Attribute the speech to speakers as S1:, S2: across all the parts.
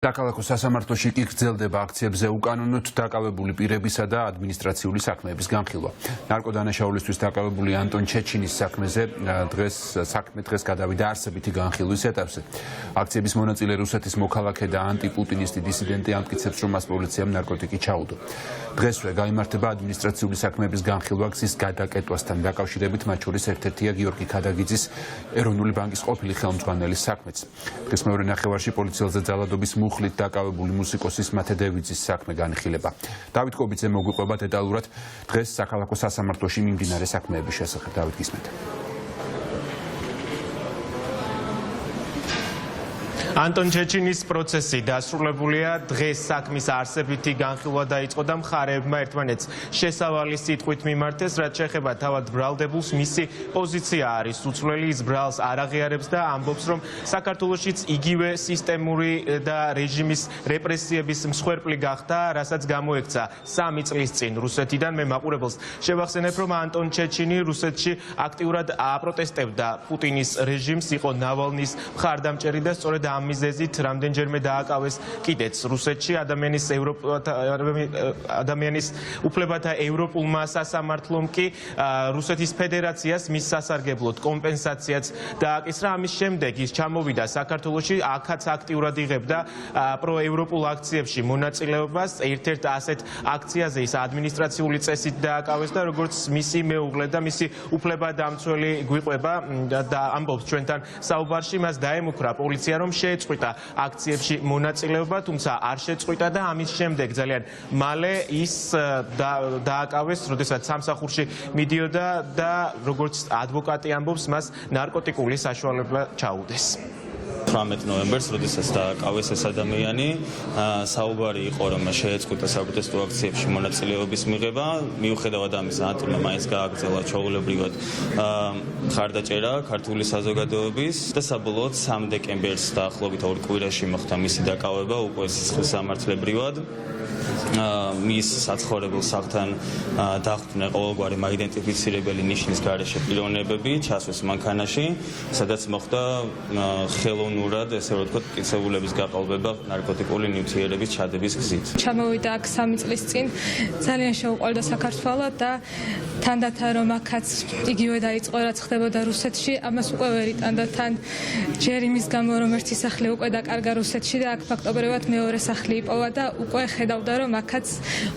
S1: Საკალათო სასამართლოში კი გრძელდება აქციებზე უკანონოდ დაკავებული პირებისა და ადმინისტრაციული საქმეების განხილვა. ნარკოდანაშაულისთვის დაკავებული ანტონ ჩეჩინის საქმეზე დღეს გადავიდა არსებითი განხილვის ეტაპზე. აქციების მონაწილე რუსეთის მოქალაქე და ანტიპუტინისტი დისიდენტი ამტკიცებს, რომ მას პოლიციამ ნარკოტიკი ჩაუდო. დღესვე გაიმართება ადმინისტრაციული საქმეების განხილვა გზის გადაკეტვასთან დაკავშირებით, მათ შორის ერთ-ერთია გიორგი ქადაგიძის ეროვნული ბანკის ყოფილი ხელმძღვანელის საქმეც. დღეს მეორე ნახევარში პოლიციელზე ძალადობის მუხლით დაკავებული მუსიკოსის მათე დევიძის საქმე განიხილება. დავით კობიძე მოგვიყვება დეტალურად დღეს საქალაქო სასამართლოში მიმდინარე საქმეების შესახებ. დავით, გისმენთ.
S2: ანტონ ჩეჩინის პროცესი დასრულებულია. დღეს საქმის არსებითი განხილვა დაიწყო და მხარეებმა ერთმანეთს შესავალი სიტყვით მიმართეს, რაც შეეხება თავად ბრალდებულს. მისი პოზიცია არის უცვლელი, ის ბრალს არ აღიარებს და ამბობს, რომ საქართველოშიც იგივე სისტემური და რეჟიმის რეპრესიების მსხვერპლი გახდა, რასაც გამოექცა 3 წლის წინ რუსეთიდან. მე მაყურებელს შევახსენებ, რომ ანტონ ჩეჩინი რუსეთში აქტიურად აპროტესტებდა პუტინის რეჟიმს, იყო ნავალნის მხარდამჭერი და სწორედ ამ მიზეზით რამდენჯერმე დააკავეს კიდეც რუსეთში. ადამიანის უფლებათა ევროპულმა სასამართლომ კი რუსეთის ფედერაციას მის სასარგებლოდ კომპენსაციაც დააკისრა. ამის შემდეგ ის ჩამოვიდა საქართველოში, აქაც აქტიურად იღებდა პროევროპულ აქციებში მონაწილეობას. ერთ-ერთ ასეთ აქციაზე ის ადმინისტრაციული წესით დააკავეს და როგორც მისი მეუღლე და მისი უფლებადამცველი გვიყვება და ამბობს ჩვენთან საუბარში, მას დაემუქრა პოლიცია, რომ შეეწყვიტა აქციებში მონაწილეობა, თუმცა არ შეწყვიტა და ამის შემდეგ ძალიან მალე ის დააკავეს, როდესაც სამსახურში მიდიოდა და როგორც ადვოკატი ამბობს, მას ნარკოტიკული საშუალება ჩაუდეს.
S3: 18 ნოემბერს, როდესაც დააკავეს ეს ადამიანი, საუბარი იყო, რომ შეეწყვიტა საპროტესტო აქციებში მონაწილეობის მიღება. მიუხედავად ამისა, ანტონმა მაინც გააგრძელა ჩვეულებრივად მხარდაჭერა ქართული საზოგადოების და საბოლოოდ 3 დეკემბერს დაახლოებით 2 კვირაში მოხდა მისი დაკავება უკვე სისხლისამართლებრივად. მის საცხოვრებელ სახლთან დახვდნენ ყოველგვარი მაიდენტიფიცირებელი ნიშნის გარეშე პიროვნებები, ჩასვეს მანქანაში, სადაც მოხდა ხელოვნურად, ესე რომ ვთქვათ, მტკიცებულების გაყალბება ნარკოტიკული ნივთიერების ჩადების გზით.
S4: ჩამოვიდა აქ 3 წლის წინ, ძალიან შეუყვარდა საქართველო და თანდათან რომ აქაც იგივე დაიწყო, რაც ხდებოდა რუსეთში, ამას უკვე ვერ იტანდა. თან ჯერ იმის გამო, რომ ერთი სახლი უკვე დაკარგა რუსეთში და აქ ფაქტობრივად მეორე სახლი იპოვა და უკვე ხედავდა, რომ აქაც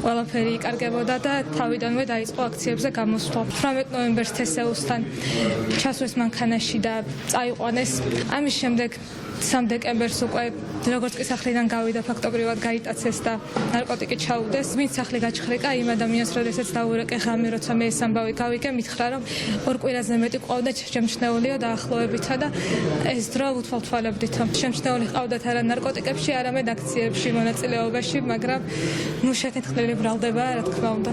S4: ყველაფერი იკარგებოდა და თავიდანვე დაიწყო აქციებზე გამოსვლა. 18 ნოემბერს თესეუსთან ჩასვეს მანქანაში და წაიყვანეს. ამის შემდეგ 3 დეკემბერს უკვე როგორც კი სახლიდან გავიდა, ფაქტობრივად გაიტაცეს და ნარკოტიკი ჩაუდეს. ვინც სახლი გაჩხრიკა იმ ადამიანს, როდესაც დაურეკე ღამე, როცა მე ეს ამბავი გავიგე, მითხრა, რომ 2 კვირაზე მეტი ყავდა შემჩნეულიო დაახლოებითა და ეს დრო უთვალთვალებდით. შემჩნეული ყავდათ არა ნარკოტიკებში, არამედ აქციებში მონაწილეობაში, მაგრამ ნუ შეთანხმებული ბრალდება, რა თქმა უნდა.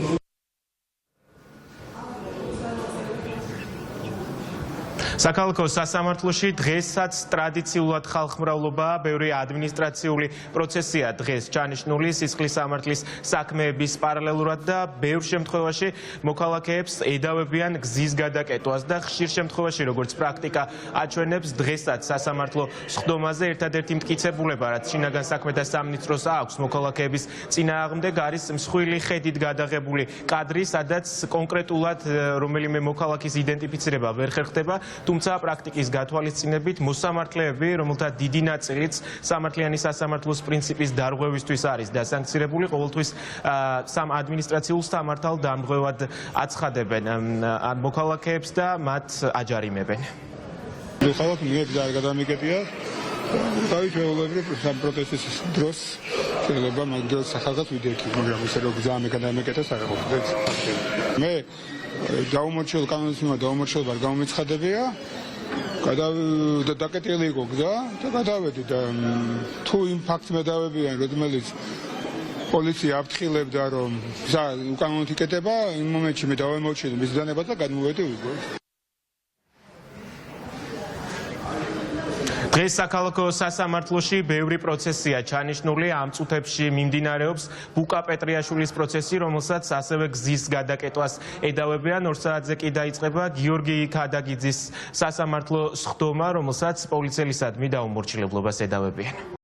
S2: საქალაქო სასამართლოში დღესაც ტრადიციულად ხალხმრავლობაა, ბევრი ადმინისტრაციული პროცესია დღეს ჩანიშნული სისხლის სამართლის საქმეების პარალელურად და ბევრ შემთხვევაში მოქალაქეებს ედავებიან გზის გადაკეტვას და ხშირ შემთხვევაში, როგორც პრაქტიკა აჩვენებს, დღესაც სასამართლო სხდომაზე ერთადერთი მტკიცებულება, რაც შინაგან საქმეთა სამინისტროს აქვს მოქალაქეების წინააღმდეგ, არის მსხვილი ხედით გადაღებული კადრი, სადაც კონკრეტულად რომელიმე მოქალაქის იდენტიფიცირება ვერ ხერხდება. თუმცა პრაქტიკის გათვალისწინებით მოსამართლეები, რომელთა დიდი ნაწილიც სამართლიანი სასამართლოს პრინციპის დარღვევისთვის არის დასანქცირებული, ყოველთვის ადმინისტრაციულ სამართალ დამღევად აცხადებენ მოქალაქეებს და მათ აჯარიმებენ.
S5: ხალხი მიეც გადამიკეტია თავის ჩვეულებრივ პროტესტის დროს შეიძლება მაგალითად სახალხოს ვიდექი, მაგრამ ისე რომ გზა მეკადამეკეტეს არ ყოფილს. მე დაუმორჩილ კანონის მიმართ დაუმორჩილება არ გამომეცხადებია. დაკეტილი იყო გზა და გადავედი და თუ იმ ფაქტს მედავებიან, რომელიც პოლიცია აფრთხილებდა, რომ გზა უკანონოდ იკეტება, იმ მომენტში მე დავემორჩილე მის ბრძანებას და გადმოვედი ვიგო.
S2: დღეს საქალაქო სასამართლოში ბევრი პროცესია ჩანიშნული. ამ წუთებში მიმდინარეობს ბუკა პეტრიაშვილის პროცესი, რომელსაც ასევე გზის გადაკეტვას ედავებიან. 2 საათზე კი დაიწყება გიორგი ქადაგიძის სასამართლო სხდომა, რომელსაც პოლიციელისადმი დაუმორჩილებლობას ედავებიან.